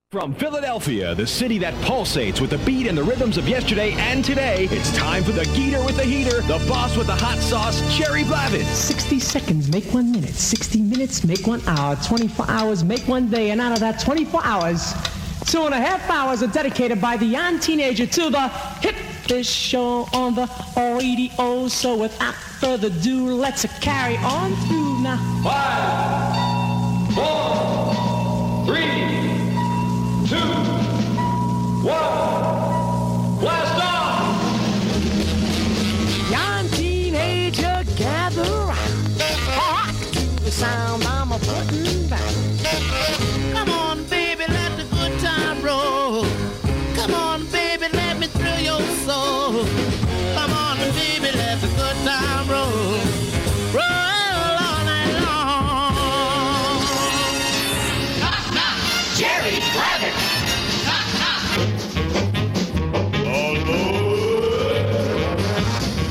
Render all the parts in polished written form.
From Philadelphia, the city that pulsates with the beat and the rhythms of yesterday and today, it's time for the Geator with the heater, the boss with the hot sauce, Jerry Blavitt. 60 seconds make 1 minute, 60 minutes make 1 hour, 24 hours make 1 day, and out of that 24 hours, 2.5 hours are dedicated by the young teenager to the hit this show on the radio. So without further ado, let's carry on through now. 5, 4, 3, 2, 1, blast off! Young teenager, gather round. Rock to the sound I'm a putting back. Come on, baby, let the good time roll. Come on, baby, let me thrill your soul. Come on, baby, let the good time roll. Roll all night long. Knock, knock, Jerry Blavitt. Knock, knock.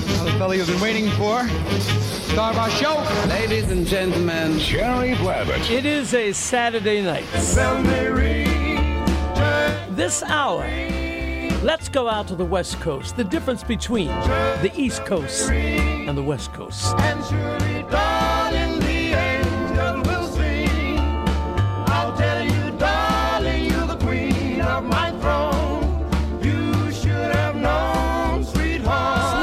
Now the fella you've been waiting for. Star of our show. Ladies and gentlemen, Jerry Blavitt. It is a Saturday night. This hour, let's go out to the West Coast. The difference between the East Coast and the West Coast. And surely, darling, the angel will sing. I'll tell you, darling, you're the queen of my throne. You should have known, sweetheart.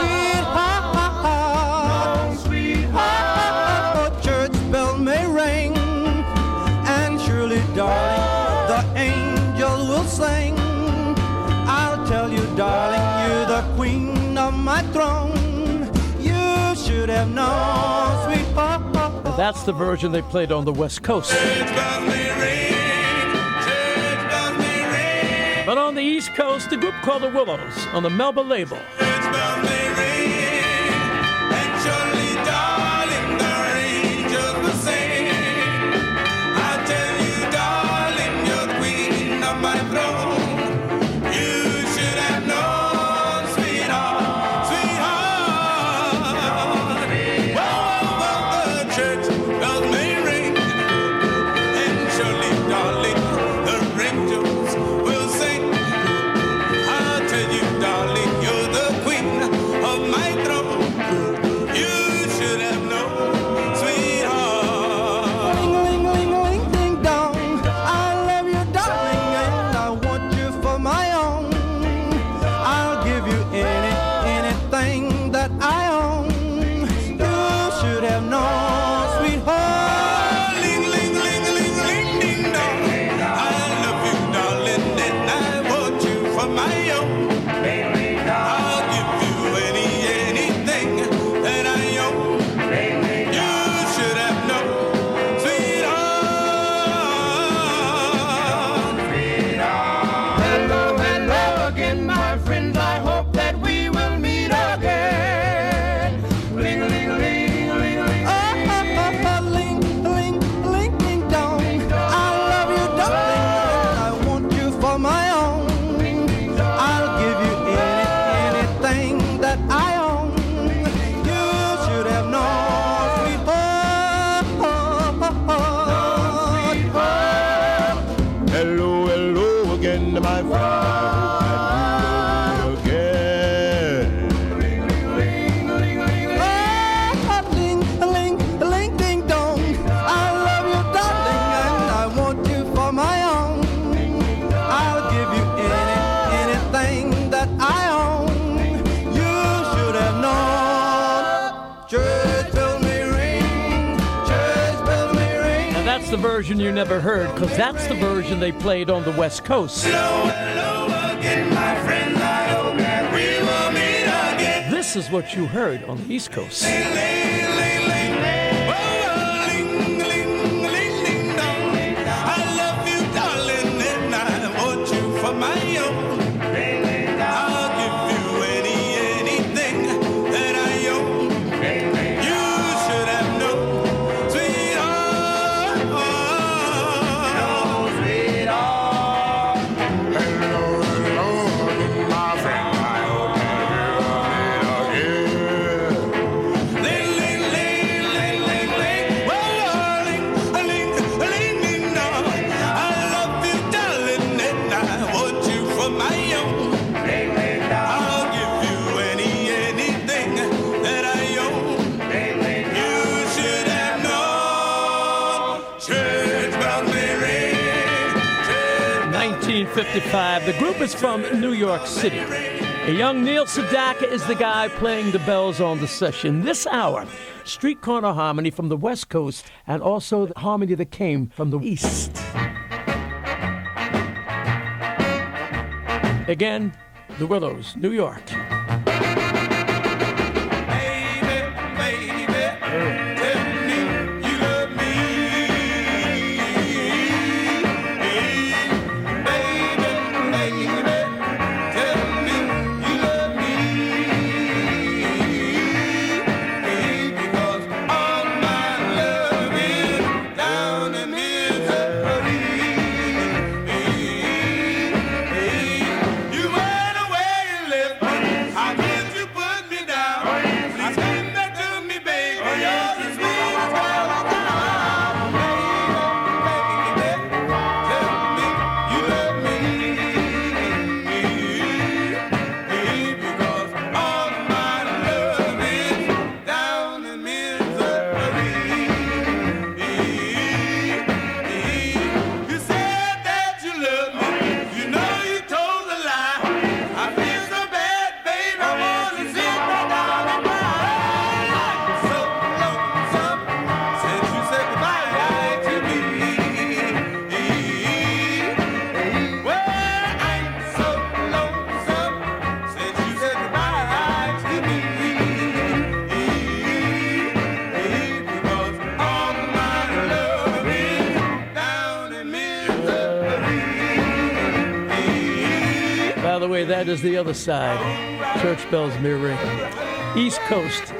Known, sweetheart. church bell may ring, and surely, darling, the angel will sing. I'll tell you, darling, you're the queen of my throne. You should have known, sweetheart. And that's the version they played on the West Coast. But on the East Coast, the group called the Willows on the Melba label. The version you never heard, because that's the version they played on the West Coast. This is what you heard on the East Coast. 1955. The group is from New York City. A young Neil Sedaka is the guy playing the bells on the session. This hour, street corner harmony from the West Coast and also the harmony that came from the East. Again, the Willows, New York. That is the other side. Church bells mirroring. East Coast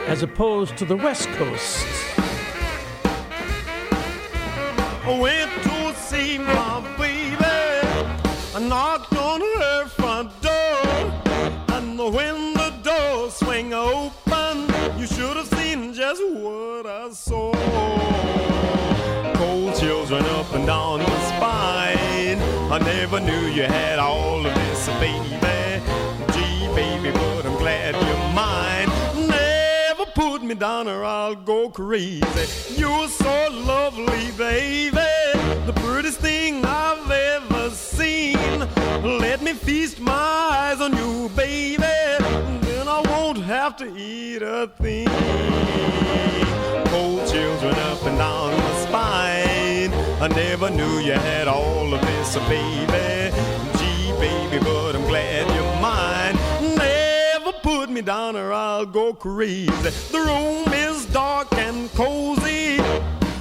as opposed to the West Coast. I went to see my baby. I knocked on her front door. And when the door swung open, you should have seen just what I saw. Cold chills run up and down my spine. I never knew you had all of this, baby. Gee, baby, but I'm glad you're mine. Never put me down or I'll go crazy. You're so lovely, baby. The prettiest thing I've ever seen. Let me feast my eyes on you, baby. Then I won't have to eat a thing. Cold chills run up and down my spine. I never knew you had all of this, baby. Gee, baby, but I'm glad you're mine. Never put me down or I'll go crazy. The room is dark and cozy.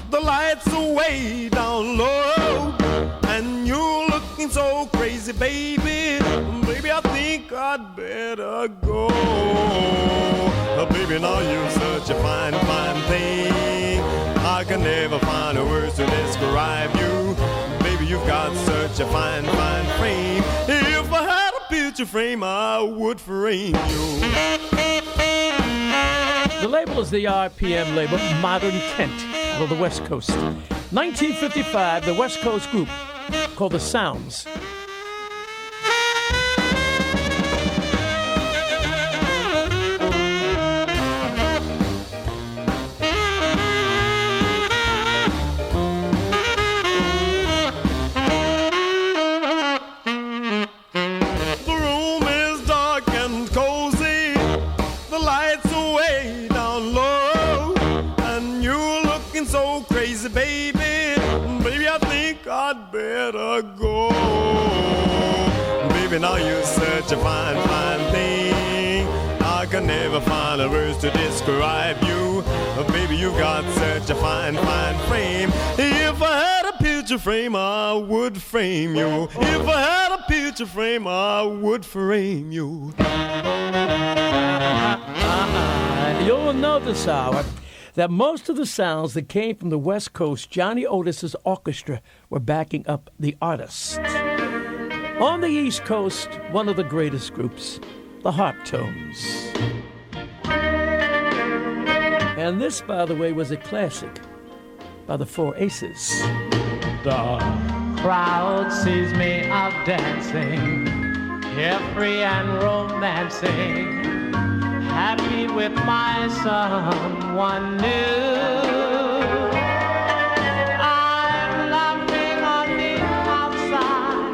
The lights are way down low. And you're looking so crazy, baby. Baby, I think I'd better go. Baby, now you're such a fine, fine thing. I can never find the words to describe you. Baby, you've got such a fine, fine frame. If I had a picture frame, I would frame you. The label is the RPM label, Modern Kent, out of the West Coast. 1955, the West Coast group called The Sounds. Better go. Baby, now you're such a fine, fine thing. I can never find the words to describe you. Baby, you got such a fine, fine frame. If I had a picture frame, I would frame you. If I had a picture frame, I would frame you. You'll know this hour that most of the sounds that came from the West Coast, Johnny Otis's orchestra, were backing up the artists. On the East Coast, one of the greatest groups, the Harptones. And this, by the way, was a classic by the Four Aces. The crowd sees me out dancing, carefree and romancing, happy with my someone new. I'm laughing on the outside,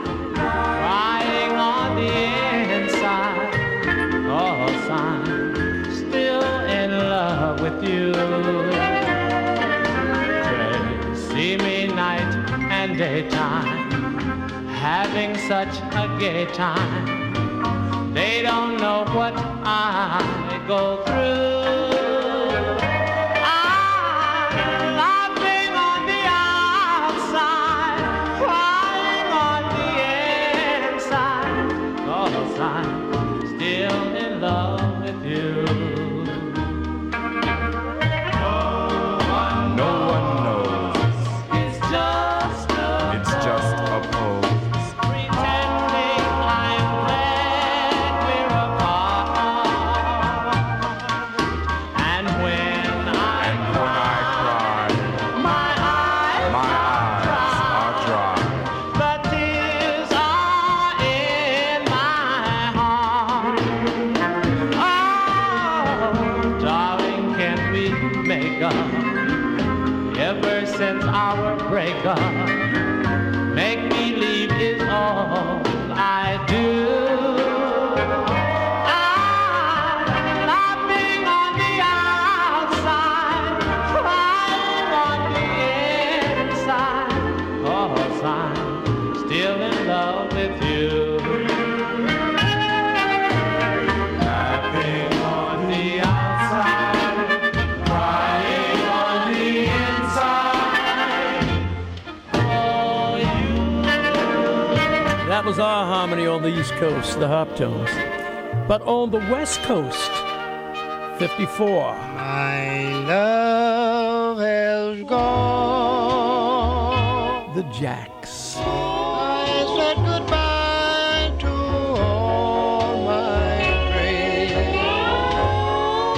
having such a gay time. They don't know what I go through. I'm laughing on the outside, crying on the inside, 'cause I'm still in love with you. No one knows. It's just a pose. Pretending I'm glad we're apart. And when I cry, my eyes are dry. the tears are in my heart. Oh, darling, can we make up? Ever since our breakup, make believe is all I do. I'm laughing on the outside, crying on the inside, 'cause I'm still in love with you. Laughing on the outside, crying on the inside. That was our harmony on the East Coast, the Harptones. But on the West Coast, 54. My love has gone. The Jacks. I said goodbye to all my dreams.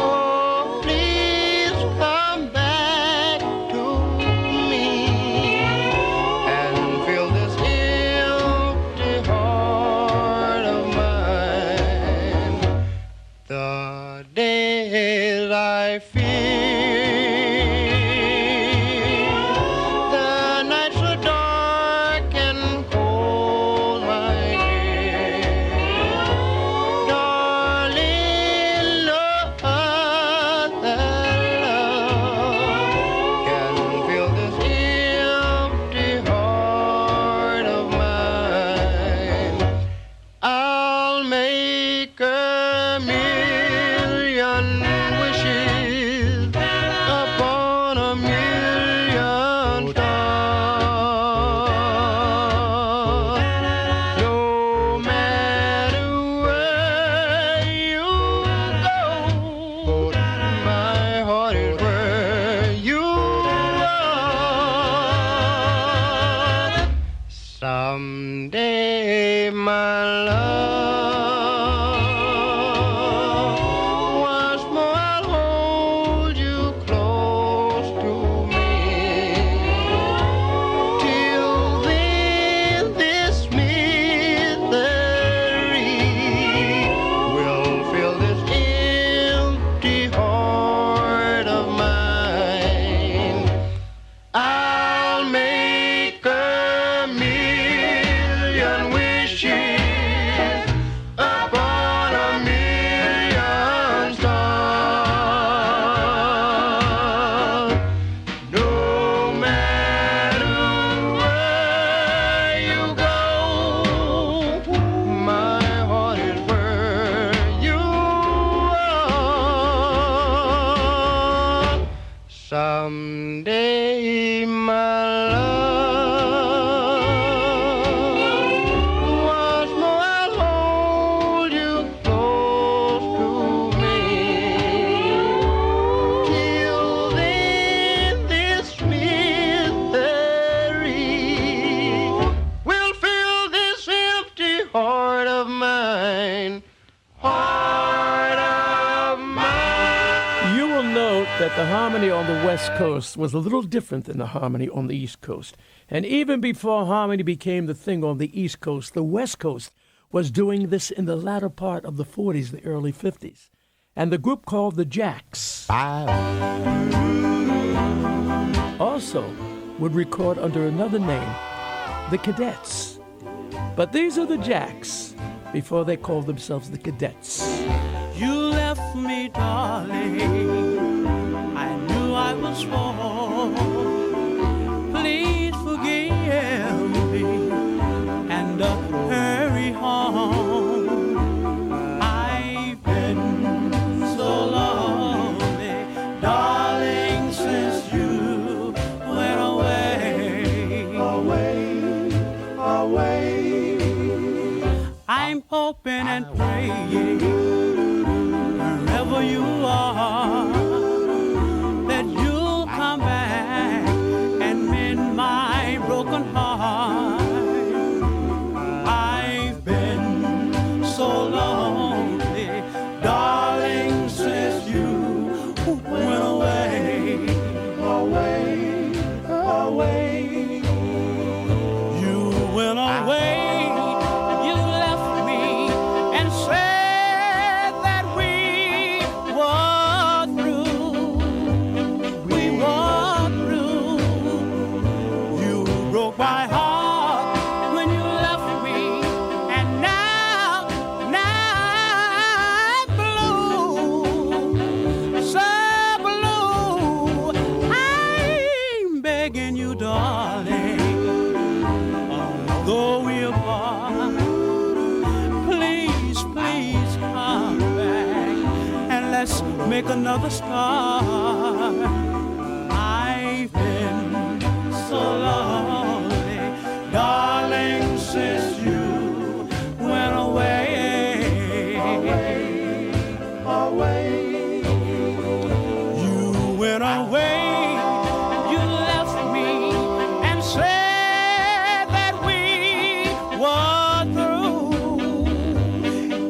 Oh, please come back to me and fill this empty heart of mine. The days I feel, the nights so dark and cold, my dear. Darling, no other love can fill this empty heart of mine. I'll make a million wishes upon a million stars. No matter where you go, my heart is where you are. Someday, my love, once more I'll hold you close to me. Till then, this misery will fill this empty heart of mine. I'll make a million wishes upon a million stars. No matter where you go, my heart is where you are. Someday, my love, once more I'll hold you close to me. Till then, this misery will fill this empty heart of mine. Heart of mine. You will note that the harmony on the West Coast was a little different than the harmony on the East Coast. And even before harmony became the thing on the East Coast, the West Coast was doing this in the latter part of the 40s, the early 50s. And the group called the Jacks also would record under another name, the Cadets. But these are the Jacks before they called themselves the Cadets. You left me, darling. I knew I was wrong. Please forgive me and I'm hoping and praying wherever you are that you'll come back and mend my broken heart. I've been so lonely, darling, since you went away, away, away. You went away. You left me and said that we were through. We were through. You broke my heart when you left me, and now I'm blue, so blue. I'm begging you, darling, although we apart, please, please come back and let's make another start. I've been so lonely, darling, since you went away, away. You went away. You left me and said that we were through.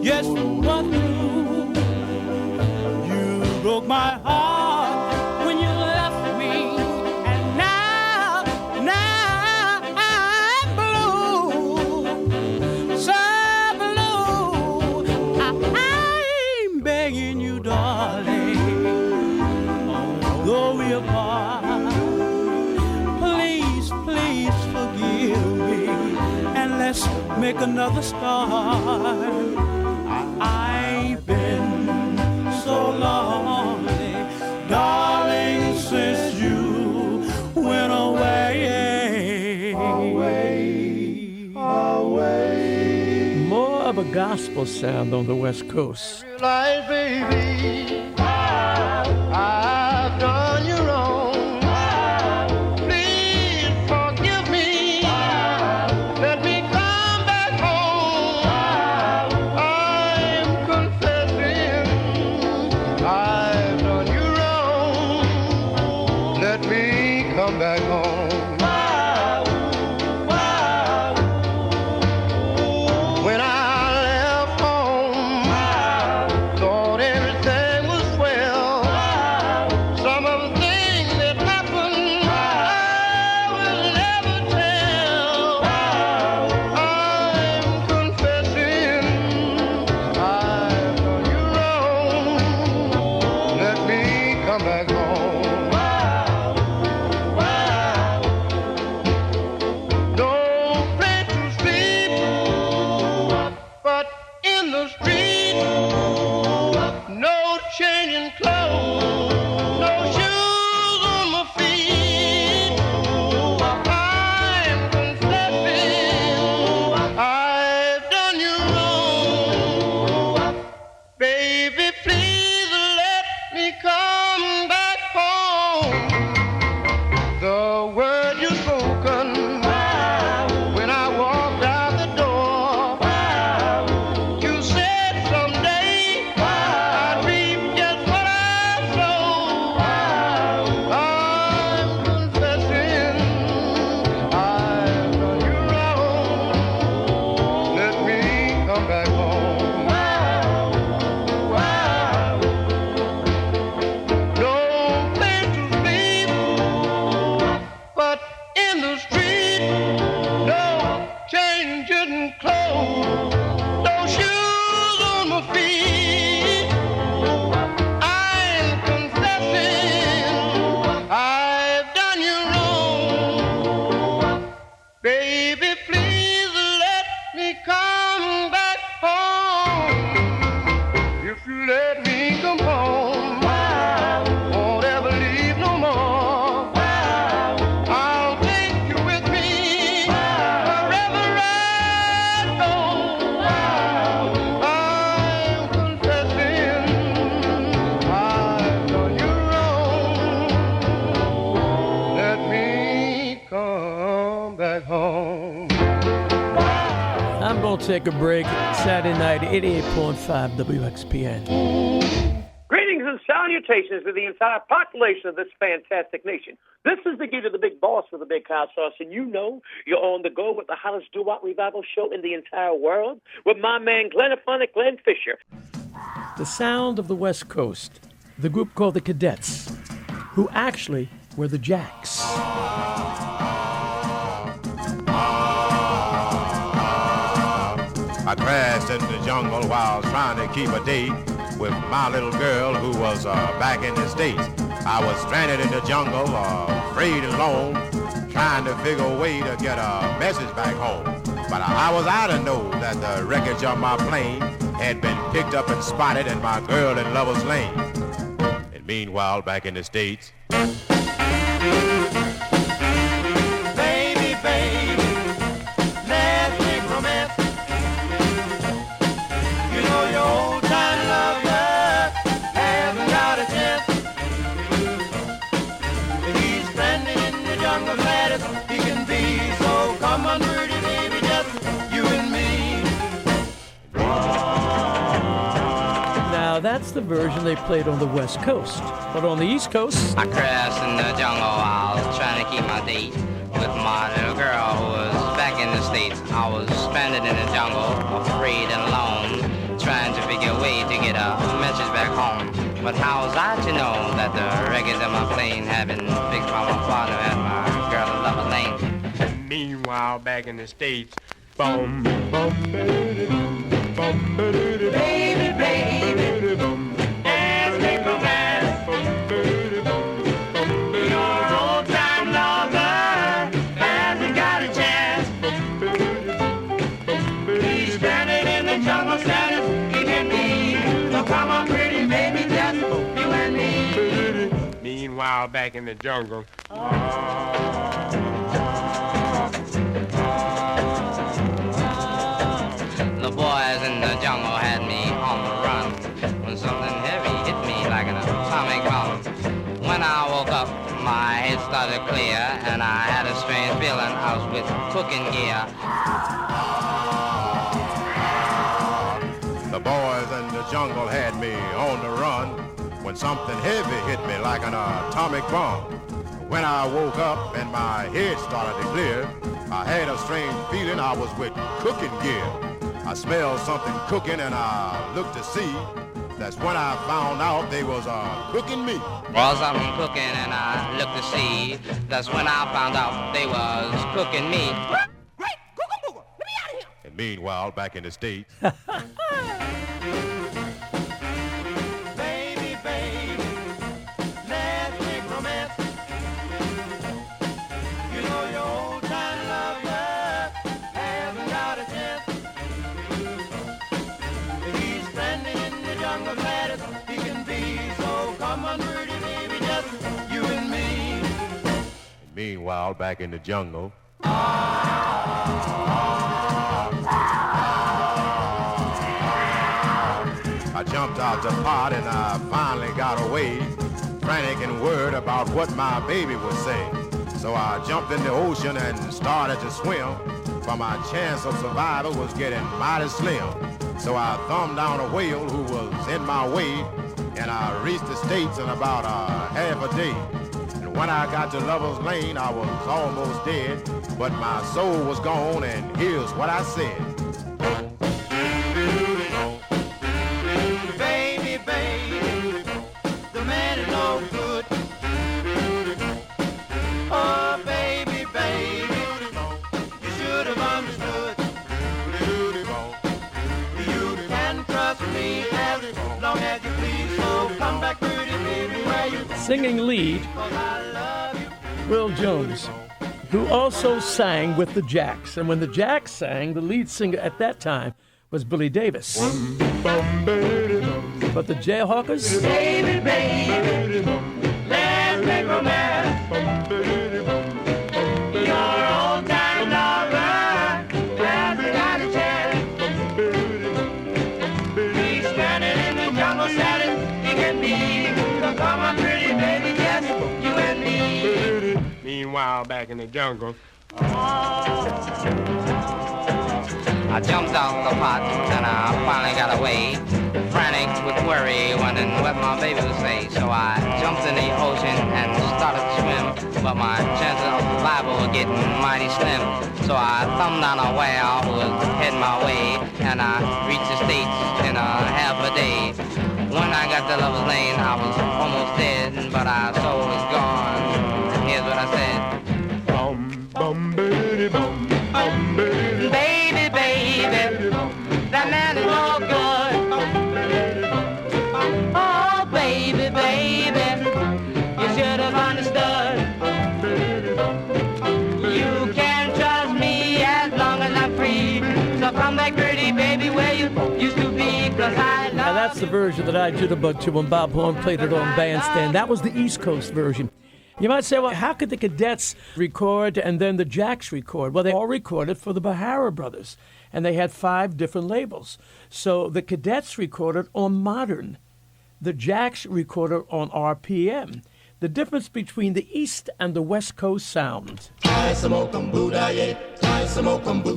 Yes, we were through. You broke my heart when you left me, and now I'm blue, so blue. I'm begging you, darling, although we apart, please, please forgive me, and let's make another start. I've been so lonely, darling, since you went away, away, away. More of a gospel sound on the West Coast. Realize, baby, I've done you wrong. Please forgive me. Let me come back home. I'm confessing I've done you wrong. Let me come back home. When I left home, thought everything was I'm going to take a break. Saturday night, 88.5 WXPN. Greetings and salutations to the entire population of this fantastic nation. This is the Geator, the big boss with the big hot sauce, and you know you're on the go with the hottest Doo Wop revival show in the entire world with my man Glenn Fisher. The sound of the West Coast, the group called the Cadets, who actually were the Jacks. I crashed in the jungle while trying to keep a date with my little girl who was back in the States. I was stranded in the jungle, afraid and alone, trying to figure a way to get a message back home. But how was I to know that the wreckage of my plane had been picked up and spotted and my girl in Lover's Lane? And meanwhile, back in the States, Baby, baby, let's make romance. You know your old time lover hasn't got a chance. He's stranded in the jungle, glad as he can be. So come on, pretty baby, just you and me. Now, that's the version they played on the West Coast. But on the East Coast, I crashed in the jungle while I was trying to keep my date with my little girl who was back in the States. I was stranded in the jungle, afraid and alone, trying to figure a way to get a message back home. But how was I to know that the wreckage of my plane had been fixed by my father and my girl in Lover's Lane? Meanwhile, back in the States, bum, bum, baby, baby, let's make romance. Your old time lover hasn't got a chance. He's stranded in the jungle, sad as he can be. So come on, pretty baby, just you and me. Meanwhile, back in the jungle. The boys in the jungle had me on the run when something heavy hit me like an atomic bomb. When I woke up, my head started clear, and I had a strange feeling I was with cooking gear. the boys in the jungle had me on the run when something heavy hit me like an atomic bomb. When I woke up and my head started to clear, I had a strange feeling I was with cooking gear. I smelled something cooking and I looked to see. That's when I found out they was cooking me. Was something cooking and I looked to see. That's when I found out they was cooking me. Great! Let me out of here! And meanwhile, back in the States. Baby, baby, let's make romance. You know your old time lover hasn't got a chance. He's stranded in the jungle, glad as he can be. So come on, pretty baby, just you and me. And meanwhile, back in the jungle. I jumped out the pot and I finally got away, frantic and worried about what my baby would say. So I jumped in the ocean and started to swim, for my chance of survival was getting mighty slim. So I thumbed down a whale who was in my way, and I reached the States in about half a day. And when I got to Lover's Lane, I was almost dead, but my soul was gone, and here's what I said. Baby, baby, the man is no good. Oh, baby, baby, you should have understood. You can trust me as long as you please. So come back, pretty baby, where you Singing lead, Will Jones, who also sang with the Jacks. And when the Jacks sang, the lead singer at that time was Billy Davis. But the Jayhawks, baby, baby, let's make romance. Your old time lover hasn't got a chance. He's standing in the jungle, sad as he can be. So come on, pretty baby, just you and me. Meanwhile, back in the jungle. I jumped out the pot and I finally got away. Frantic with worry, wondering what my baby would say. So I jumped in the ocean and started to swim, but my chances of survival were getting mighty slim. So I thumbed on a whale who was heading my way, and I reached the States in a half a day. When I got to Lover's Lane, I was almost dead, but our soul was gone. Here's what I said. Bum, bum, baby, bum, bum, baby. Baby, baby, that man is no good. Oh, baby, baby, you should have understood. You can trust me as long as I'm free. So come back pretty, baby, where you used to be, 'cause I love. Now that's the version that I jitterbug to when Bob Horn played it on Bandstand. That was the East Coast version. You might say, well, how could the Cadets record and then the Jacks record? Well, they all recorded for the Bahara Brothers, and they had 5 different labels. So the Cadets recorded on Modern. The Jacks recorded on RPM. The difference between the East and the West Coast sound. The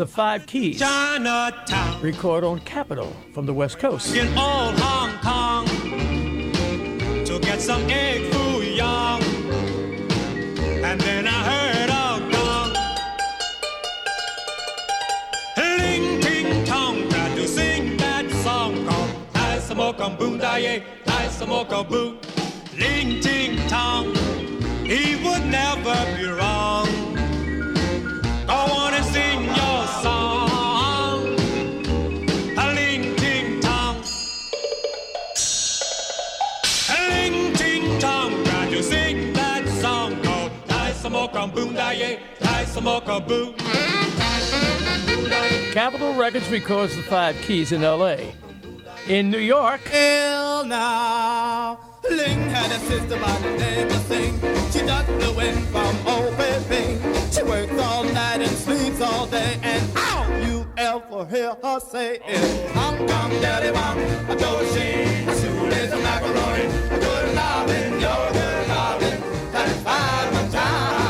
5 Keys Chinatown, record on Capitol from the West Coast. in old Hong Kong, to get some egg foo young. And then I heard a gong. Ling ting tong, tried to sing that song called I Smoke on Boo Daye, I Smoke on Boo. Ling ting tong, he would never be wrong. Go on and sing your song. Ling ting tong, ling ting tong, tried to sing that song called I Smoke on Boo Daye, I Smoke on Boo. Capitol Records records the 5 Keys in L.A. In New York, Hell now, Ling had a sister by the name of Sing. She ducked the wind from old Beijing. She works all night and sleeps all day. And all you ever hear her say is Hong Kong, daddy, bum, a doshi, a shoelace, a macaroni, a good lovin', your good lovin', satisfied my time.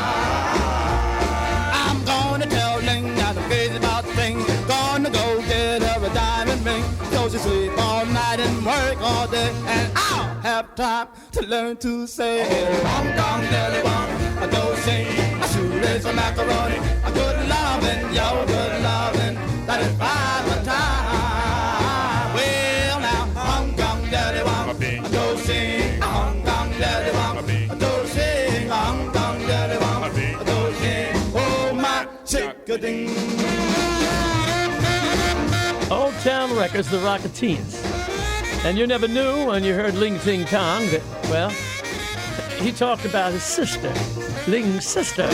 I'm gonna tell Ling that I'm crazy about the thing. Gonna go get her a diamond ring. So she sleep all night and work all day. And I'll have time to learn to say Hong Kong, daddy, bum, a doshi, a shoelace, a macaroni, a good lovin', your good lovin', satisfied my time. Well now, Hong Kong, daddy, bum, a doshi, a Hong Kong, daddy, bum, a doshi, a Hong Kong, daddy, bum, a doshi, oh my chick-a-ding. Old Town Records, the Rocketeens. And you never knew when you heard Ling Ting Tong that, well, he talked about his sister, Ling's sister,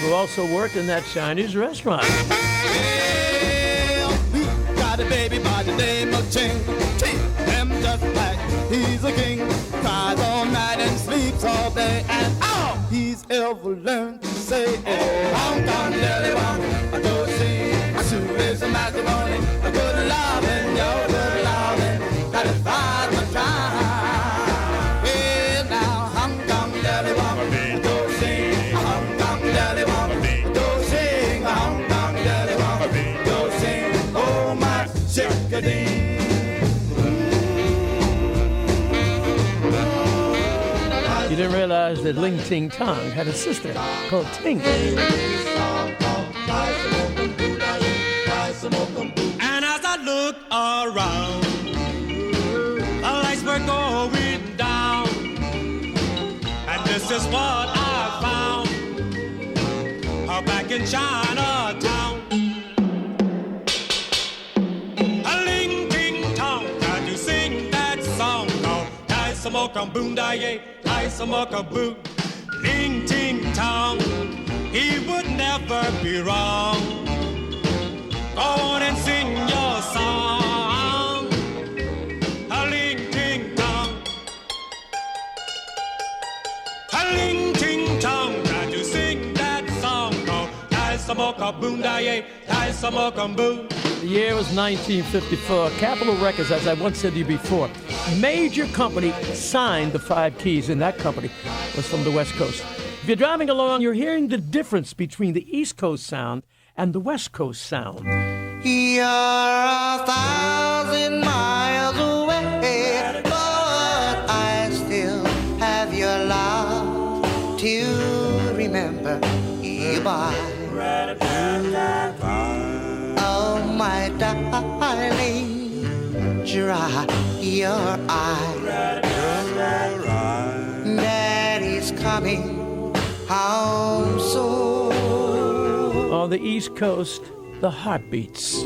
who also worked in that Chinese restaurant. Well, we got a baby by the name of Ching. Treat him just like he's a king. Cries all night and sleeps all day. And all he's ever learned to say is Hong Kong, daddy, bum, a doshi, a shoelace, a macaroni, a good lovin', your good lovin', satisfied my time. Well, now, Hong Kong, daddy, bum, a doshi, a Hong Kong, daddy, bum, a doshi, a Hong Kong, daddy, bum, a doshi, oh my chick-a-dee. You didn't realize that Ling Ting Tong had a sister called Ting. And as I look around, the lights were going down, and this is what I found, back in Chinatown. A Ling Ting Tong, can you sing that song called Tai Samoka Boon Daye, Tai Samoka Boo? Ling Ting Tong, he would never be wrong. Go on and sing your song, a Ling Ting Tong, a Ling Ting Tong. Can you sing that song called Tai Samoka Boon Daye, Tai Samoka Boo? The year was 1954. Capitol Records, as I once said to you before, major company signed the 5 Keys, and that company was from the West Coast. If you're driving along, you're hearing the difference between the East Coast sound and the West Coast sound. You're 1,000 miles away, but I still have your love to remember you by. Oh, my darling, dry your eye. Daddy's coming home soon. On the East Coast, the Heartbeats.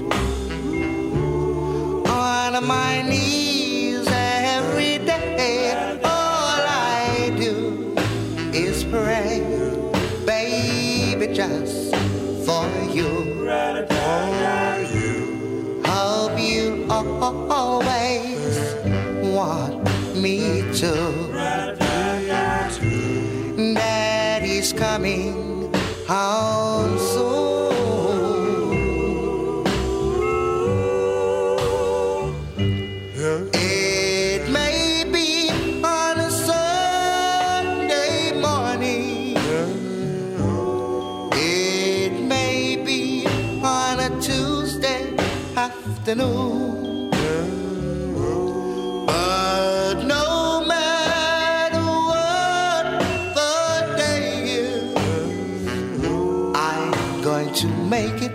On my knees every day, all I do is pray, baby, just for you. Hope you always want me to. Daddy's coming home soon. It may be on a Sunday morning. It may be on a Tuesday afternoon. But no matter what the day is, I'm going to make it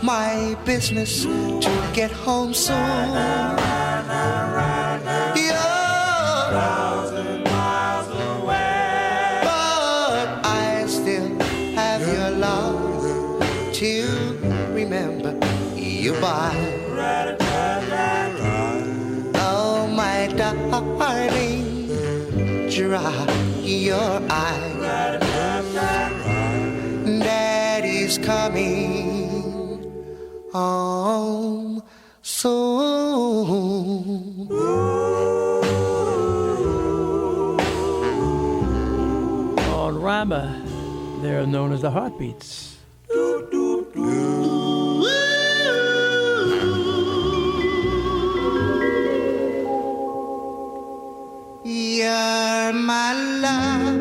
my business to get home soon. You're 1,000 miles away, but I still have your love to remember you by. Oh, my darling, dry your eye. Daddy's coming home soon. On Rama, they're known as the Heartbeats. You're my love,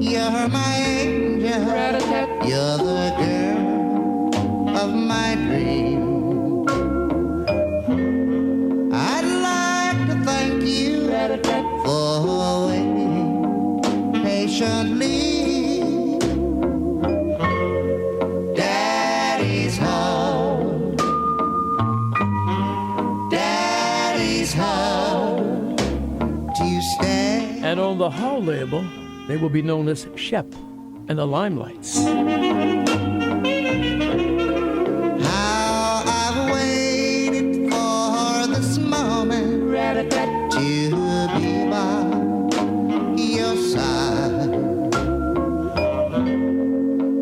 you're my angel, you're the girl of my dream. I'd like to thank you for waiting patiently. Daddy's home, Daddy's home to stay. And on the Hall label, they will be known as Shep and the Limelights. How I've waited for this moment to be by your side.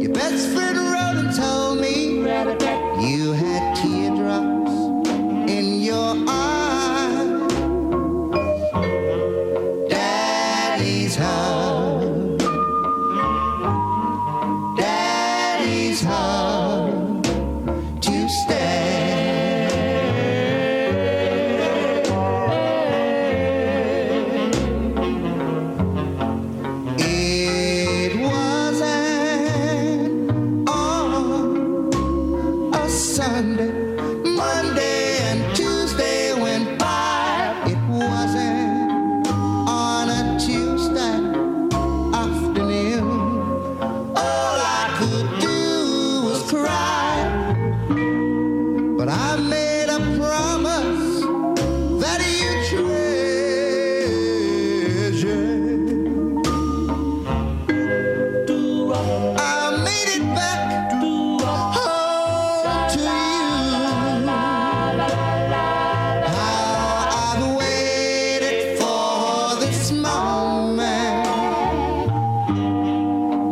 Your best friend wrote and told me you had teardrops in your eyes. Daddy's home, Daddy's home to stay. It wasn't on a Sunday, Monday and Tuesday went by. It wasn't on a Tuesday afternoon. All I could do was cry, but I made a promise that you treasure. I made it back home to you. How I've waited for this moment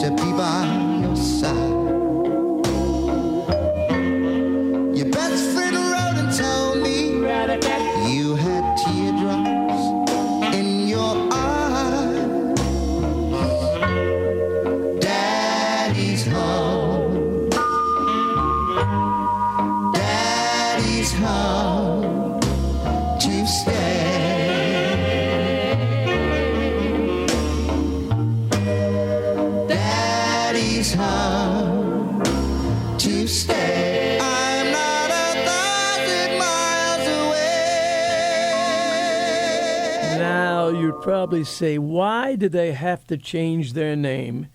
to be by your side. Your best friend wrote and told me you had teardrops in your eyes. Daddy's home, Daddy's home to stay. Daddy's home to stay. I'm not would probably say, why did they have to change their name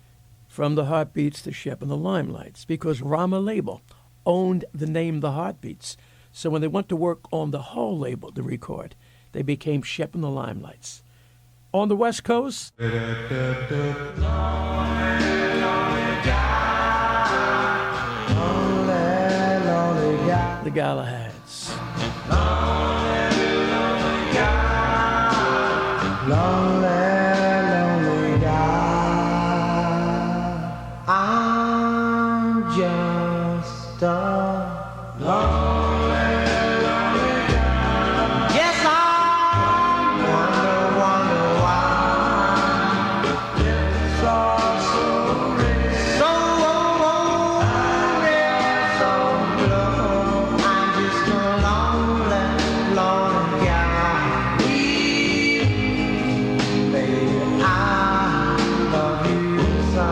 from the Heartbeats to Shep and the Limelights? Because Rama label owned the name The Heartbeats. So when they went to work on the whole label to record, they became Shep and the Limelights. On the West Coast, the Gallahads. I'm just a lonely guy. Yes, I wonder why. So real, so blue. I'm just a lonely guy. Baby, I love you so.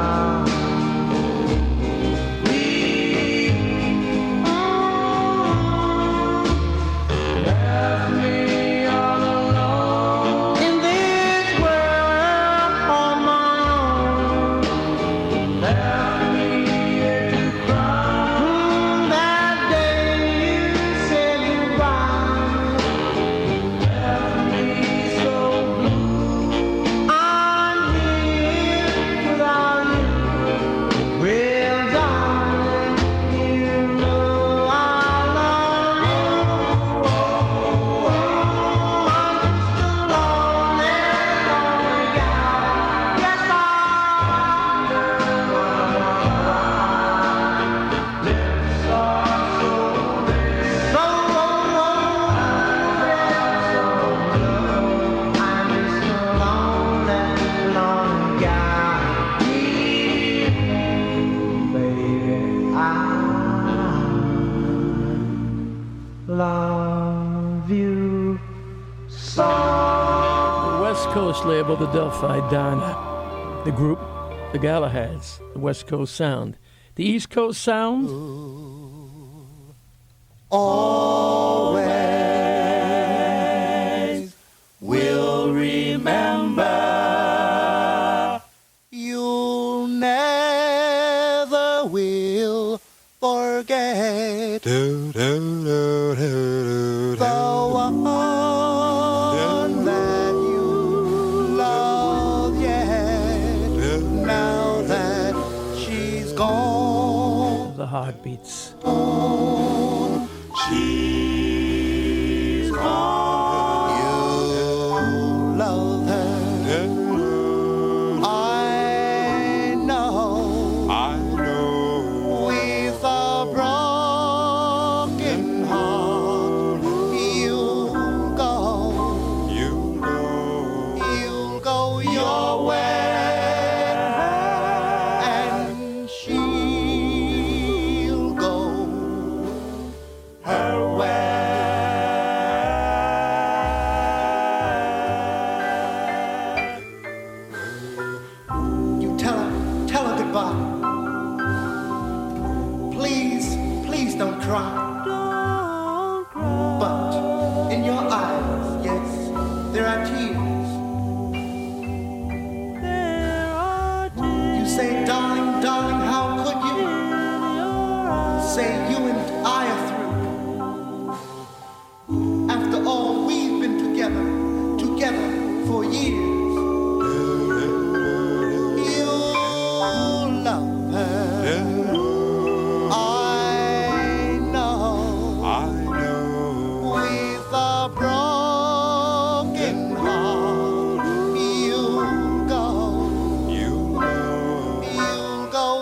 Love you so. The West Coast label, the Delphi Donna. The group, the Gallahads, the West Coast Sound. The East Coast Sound. Always will remember. You'll never will forget. The one that you love yet. Now that she's gone. The Heartbeats. She's gone. You love her. I know. With a broken heart, you'll go your way, and she'll go her way. You tell her goodbye. Please don't cry. But in your eyes, yes, there are tears. You say, darling, how could you? Say you and I are through. After all, we've been together for years. You love her. I know. With a broken heart, you'll go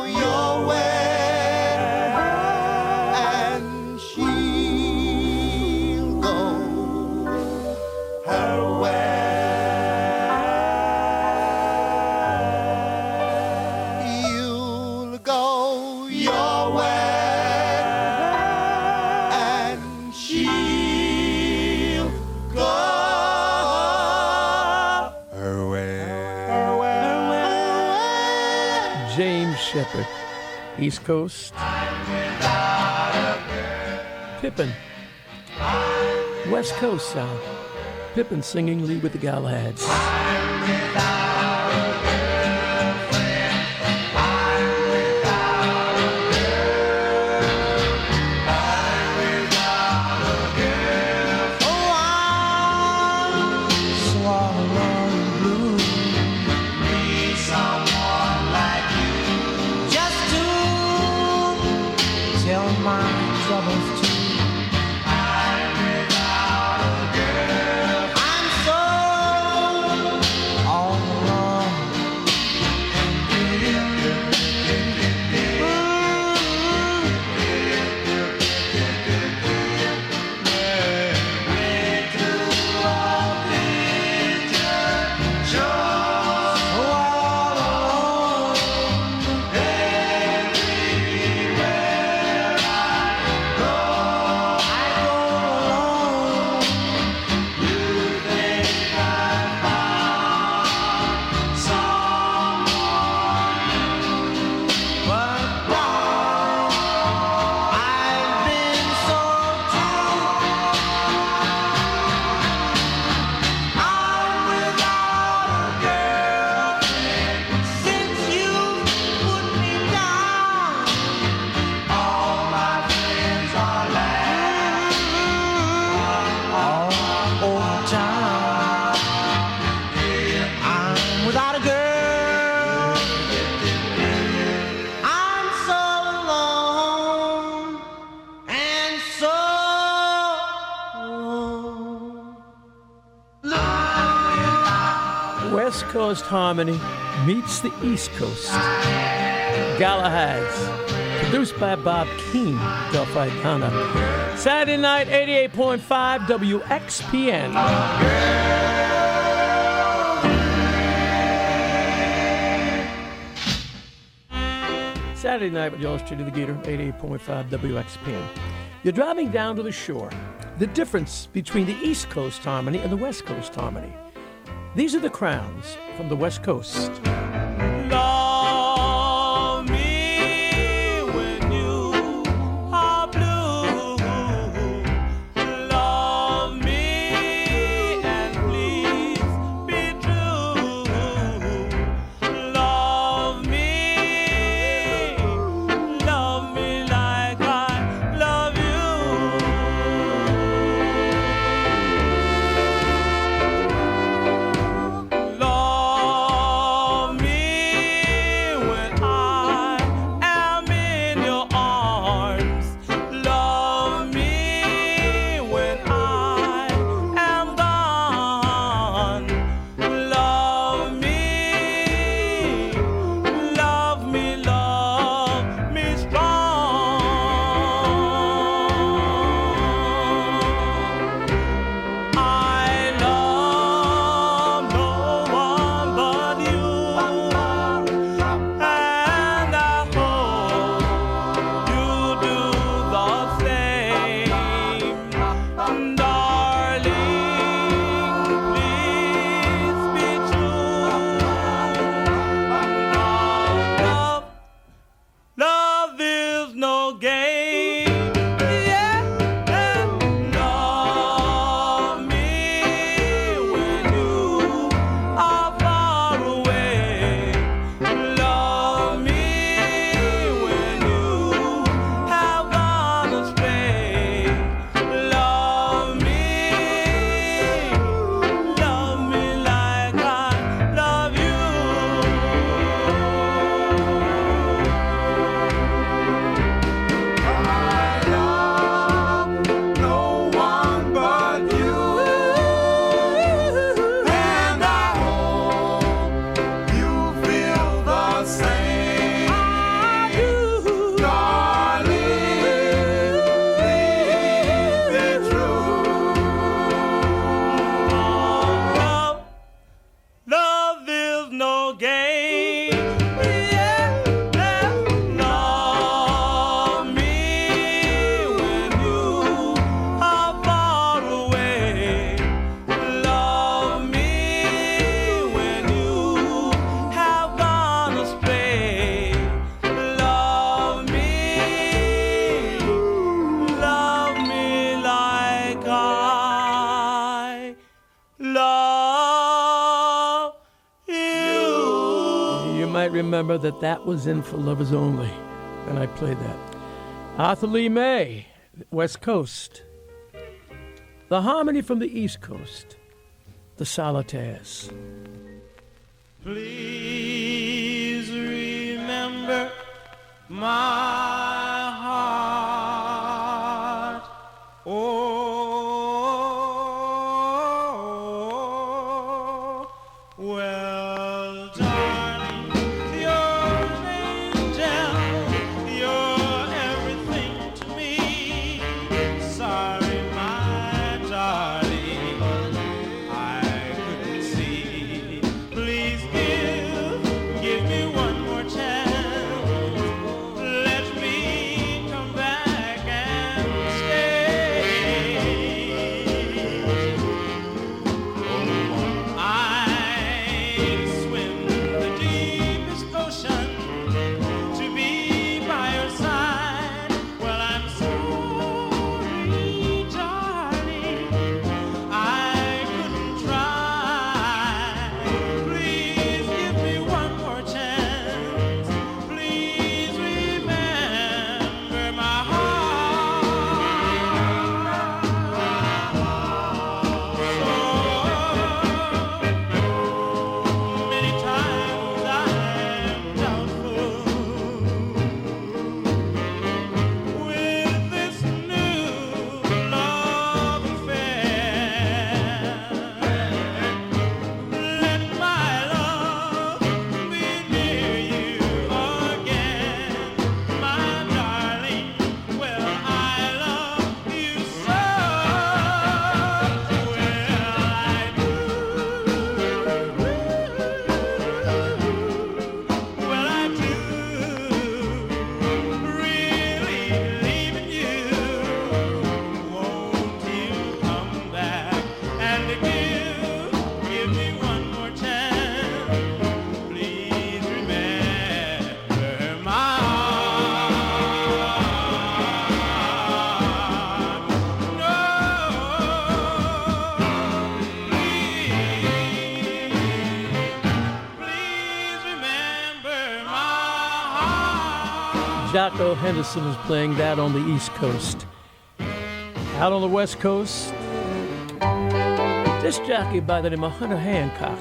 your way, and she'll go her way. You'll go your way, and she'll go her way. James Shepherd, East Coast. Pippin, West Coast Sound. Pippin singing lead with the Gallahads. West Coast harmony meets the East Coast. Gallahads, produced by Bob Keane, Delphi, Ghana. Saturday night, 88.5 WXPN. Saturday night with yours truly, the Geator, 88.5 WXPN. You're driving down to the shore. The difference between the East Coast harmony and the West Coast harmony. These are the crowns from the West Coast. Love me when you are blue. Love me and please be true. Love me like I love you. Love me might remember that that was in For Lovers Only, and I played that. Arthur Lee May, West Coast. The harmony from the East Coast, the Solitaires. Please remember my heart. Oh, well, darling, you're an angel. You're everything to me. Sorry, my darling, I couldn't see. Please give me one more chance. Let me come back and stay. I'd swim the deepest ocean to be by your side. Well, I'm sorry, darling, I couldn't try. Please give me one more chance. Please remember my heart. So many times I'm doubtful with this new love affair. Let my love be near you again, my darling. Well, I love you so. Well, I do. Well, I do. Really leaving you. Won't you come back and give me one more chance? Please remember my heart. No, please remember my heart. Jocko Henderson is playing that on the East Coast. Out on the West Coast, this jockey by the name of Hunter Hancock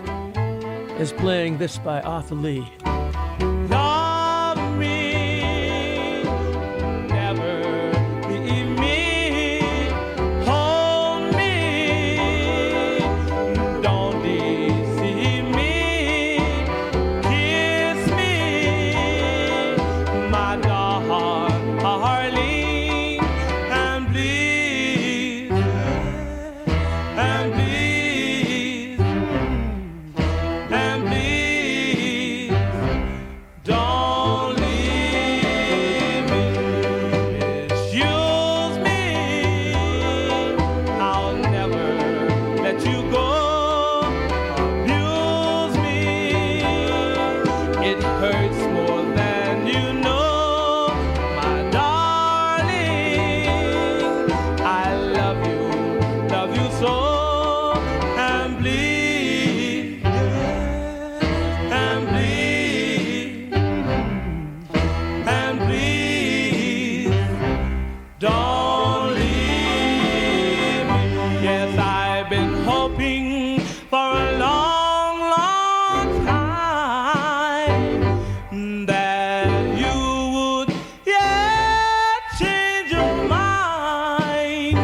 is playing this by Arthur Lee. Love me, never leave me, hold me, don't deceive me, kiss me, my darling, and please, and please, and please, don't leave me, misuse me, I'll never let you go, abuse me, it hurts more than you know, my darling, I love you so, and please, and please, and please, don't leave me. Yes, I've been hoping for a long, long time that you would yet change your mind.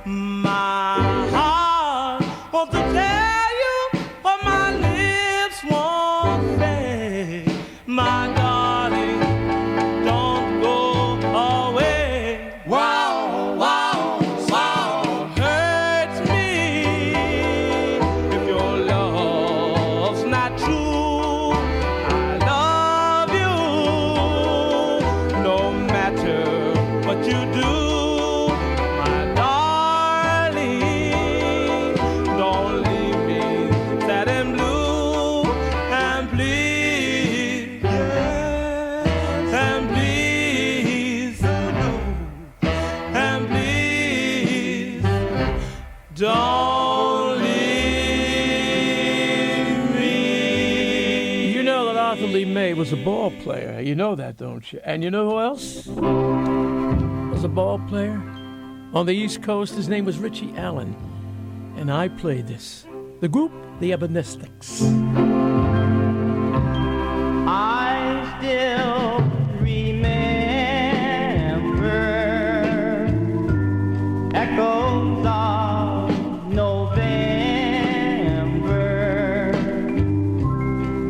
My heart wants to tell you what my lips won't say. My darling, don't go away. Wow, wow, wow. Hurts me if your love's not true. I love you no matter what you do. My darling, don't leave me sad and blue. And please, and please, and please, don't leave me. You know that Arthur Lee May was a ball player. You know that, don't you? And you know who else was a ball player? On the East Coast, his name was Richie Allen. And I played this. The group, the Ebonistics. I still remember echoes of November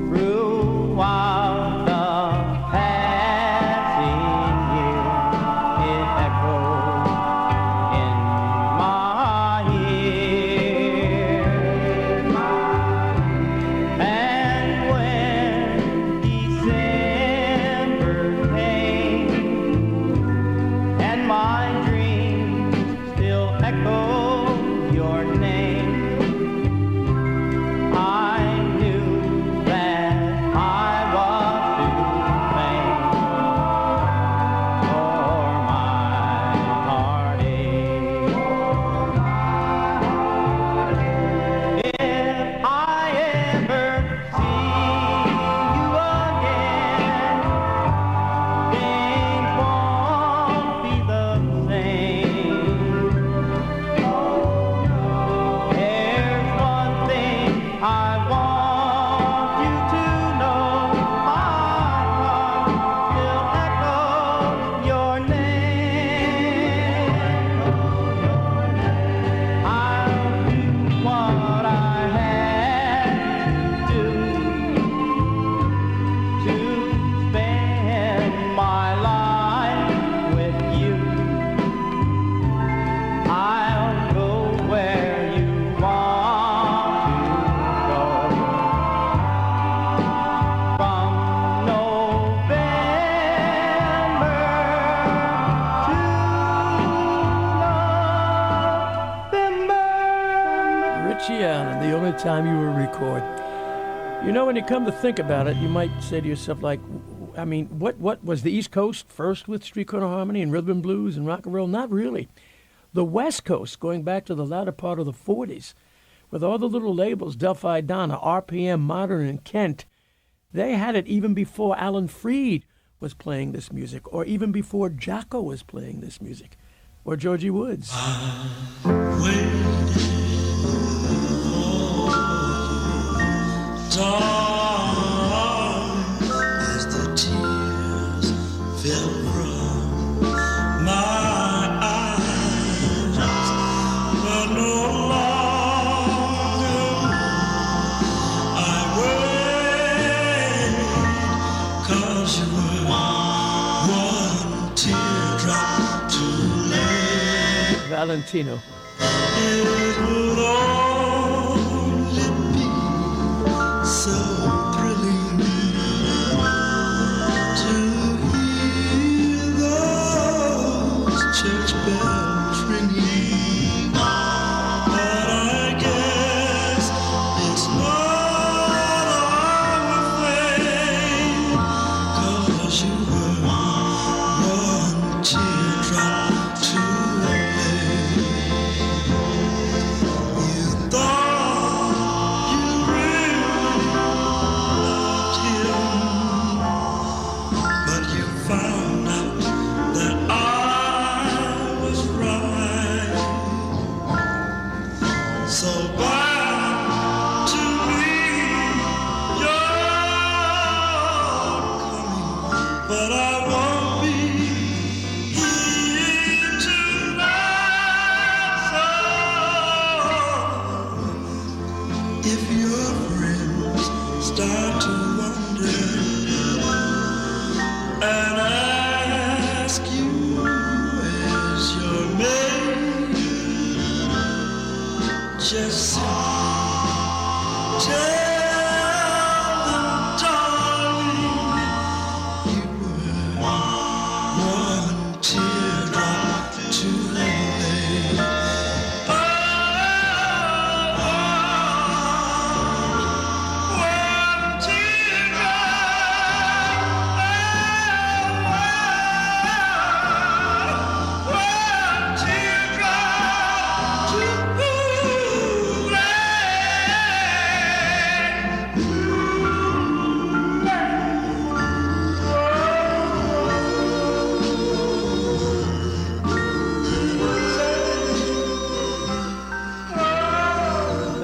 throughout the passing year. It echoed in my ear. And when December came and my dreams still echo your name, I knew that I was to blame for my heartache. If I ever see you again, things won't be the same. There's one thing I want you to know: my heart still echoes your name. I'll do what I had to spend my life with you. I'll go where you want to go. From November to November. Richie Allen, the only time you will record. You know, when you come to think about it, you might say to yourself, like, I mean, what was the East Coast first with street corner harmony and rhythm and blues and rock and roll? Not really. The West Coast, going back to the latter part of the 40s, with all the little labels, Delphi Donna, RPM, Modern, and Kent, they had it even before Alan Freed was playing this music, or even before Jocko was playing this music, or Georgie Woods. As the tears fell from my eyes, but no longer I wait, 'cause you were one teardrop too late. Valentino. It would only be so thrilling to hear those church bells ringing, but I guess it's not I'm afraid, 'cause you were one teardrop too late. You thought you really loved him, but you found out that I was right. So back to me, you're coming, but I won't be here tonight. So if your friends start to wonder and ask you where's your maid, just tell them, darling, you were one teardrop too late. One teardrop too late.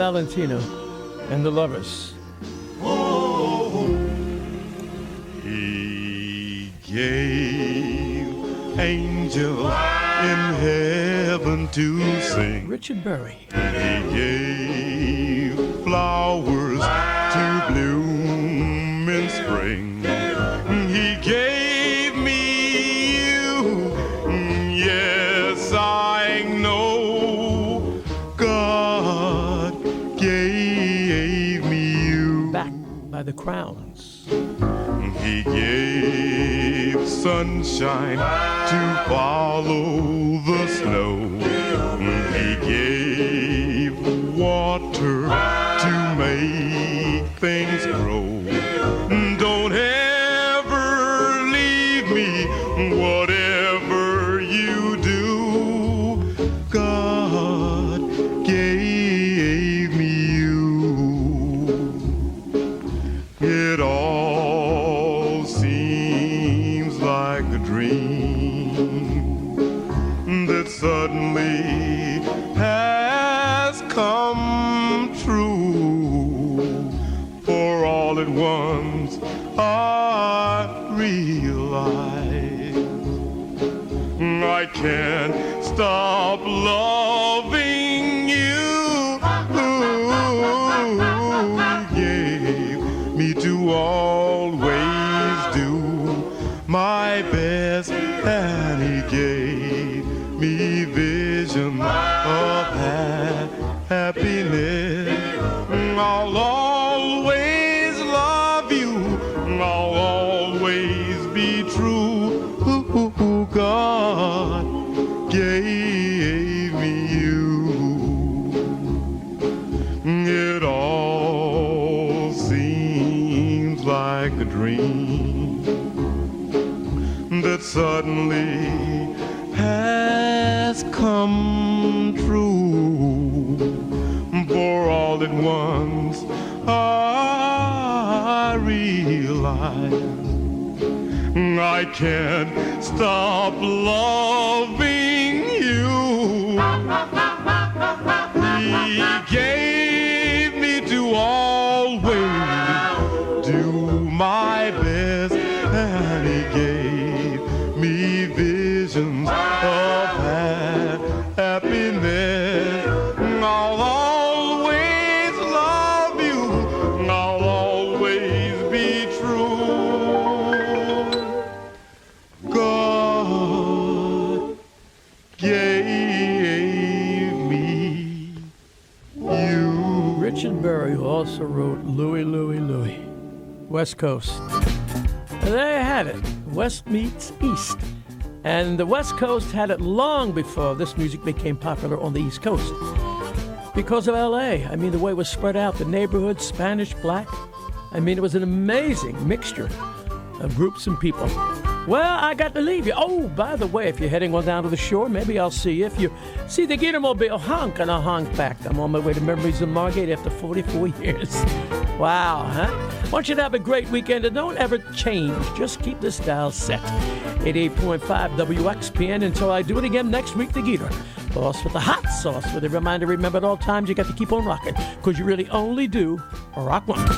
Valentino and the Lovers. He gave angel in heaven to sing. Richard Berry. He gave flowers to bloom in spring. He gave me you. Yes, I know God gave me you. Back by the Crowns. He gave sunshine to follow the snow. He gave water to make things grow. Don't ever leave me, whatever you do. God gave me you. It all seems like a dream that suddenly has come true. For all at once I realize I can't stop loving you. He gave me to always do my best, and he gave me vision of happiness. I'll always love you. I'll always be true. God gave me you. It all seems like a dream that suddenly has come true. For all at once I realize I can't stop loving you. He gave me to always do my best, and he gave me visions of happiness. I'll always love you. I'll always be true. God gave me you. Richard Berry, who also wrote Louie, Louie, Louie. West Coast. And there you had it. West meets East. And the West Coast had it long before this music became popular on the East Coast. Because of L.A. I mean, the way it was spread out, the neighborhood, Spanish, black. I mean, it was an amazing mixture of groups and people. Well, I got to leave you. Oh, by the way, if you're heading on down to the shore, maybe I'll see you. If you see the Gatormobile honk and a honk back. I'm on my way to Memories of Margate after 44 years. Wow, huh? I want you to have a great weekend, and don't ever change. Just keep this dial set. 88.5 WXPN until I do it again next week, the Geator. Boss with the hot sauce, with a reminder, remember at all times you got to keep on rocking, because you really only do rock once.